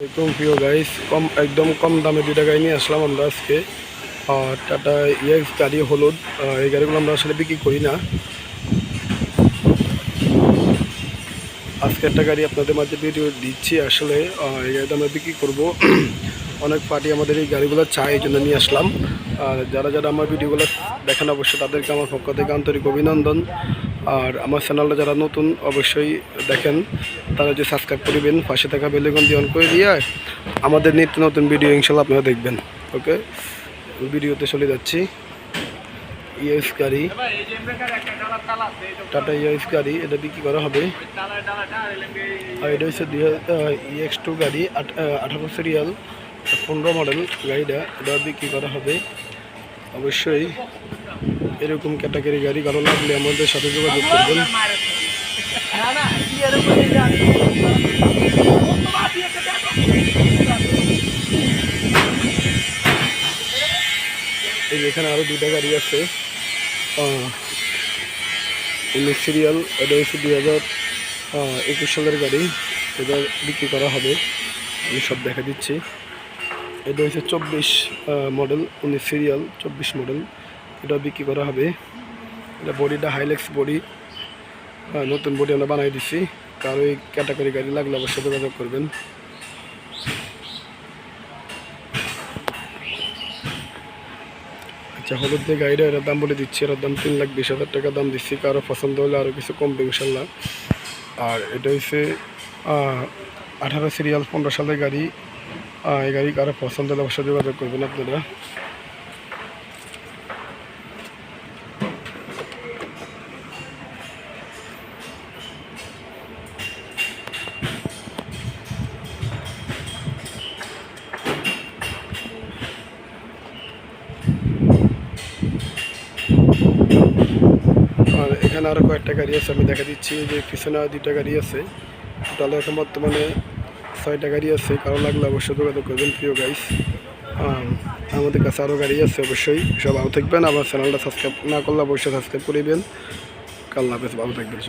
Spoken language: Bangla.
আসসালামাইকুম প্রিয় গাইস, একদম কম দামে দুইটা গাড়ি নিয়ে আসলাম আমরা আজকে। টাটা ইএক্স গাড়ি হলুদ। এই গাড়িগুলো আমরা আসলে বিক্রি করি না। আজকে একটা গাড়ি আপনাদের মাঝে ভিডিও দিচ্ছি। আসলে এই গাড়িটা আমরা বিক্রি করবো। অনেক পার্টি আমাদের এই গাড়িগুলো চায়, এই জন্য নিয়ে আসলাম। আর যারা যারা আমার ভিডিওগুলো দেখেন অবশ্যই তাদেরকে আমার পক্ষ থেকে আন্তরিক অভিনন্দন। আর আমার চ্যানেলটা যারা নতুন অবশ্যই দেখেন, তারা যে সাবস্ক্রাইব করবেন, পাশে থাকা বেল আইকনটি অন করে দিয়ে আমাদের নিত্য নতুন ভিডিও ইনশাল্লাহ আপনারা দেখবেন। ওকে, ভিডিওতে চলে যাচ্ছি। ইএক্স গাড়ি, টাটা ইএক্স গাড়ি, এটা বিক্রি করা হবে। আর এটা হচ্ছে EX2 গাড়ি, 18 সিরিয়াল, 15 মডেল গাড়িটা। এটা বিক্রি করা হবে। অবশ্যই এরকম ক্যাটাগরি গাড়ি কারো লাগলে আমাদের সাথে যোগাযোগ করবেন। এই এখানে আরও দুইটা গাড়ি আছে। 19 সিরিয়াল, এটা হচ্ছে 2021 সালের গাড়ি। এটা বিক্রি করা হবে, আমি সব দেখা দিচ্ছি। এটা হচ্ছে 24 মডেল, 19 সিরিয়াল, 24 মডেল। এটা বিক্রি করা হবে। এটা বডিটা হাইলেক্স বডি, নতুন বডি আমরা বানাই দিচ্ছি। কারো এই ক্যাটাগরি গাড়ি লাগলে অবশ্যই যোগাযোগ করবেন। আচ্ছা, হলুদ যে গাড়িটা, এটার দাম বলে দিচ্ছি। এটার দাম 3,20,000 টাকা দাম দিচ্ছি। কারো পছন্দ হলে আরও কিছু কমবে ইনশাল্লাহ। আর এটা হচ্ছে 18 সিরিয়াল, 15 সালের গাড়ি। এই গাড়ি কারো পছন্দ হলে অবশ্যই যোগাযোগ করবেন আপনারা। আর এখানে আরও কয়েকটা গাড়ি আছে, আমি দেখা দিচ্ছি। যে পিছনে দুইটা গাড়ি আছে, তাহলে এখন বর্তমানে 6টা গাড়ি আছে। কারো লাগলে অবশ্যই যোগাযোগ করবেন প্রিয় গাইস। আমাদের কাছে আরও গাড়ি আছে। অবশ্যই সব ভালো থাকবেন। আমার চ্যানেলটা সাবস্ক্রাইব না করলে অবশ্যই সাবস্ক্রাইব করে দেবেন। আল্লাহ হাফেজ, ভালো থাকবেন।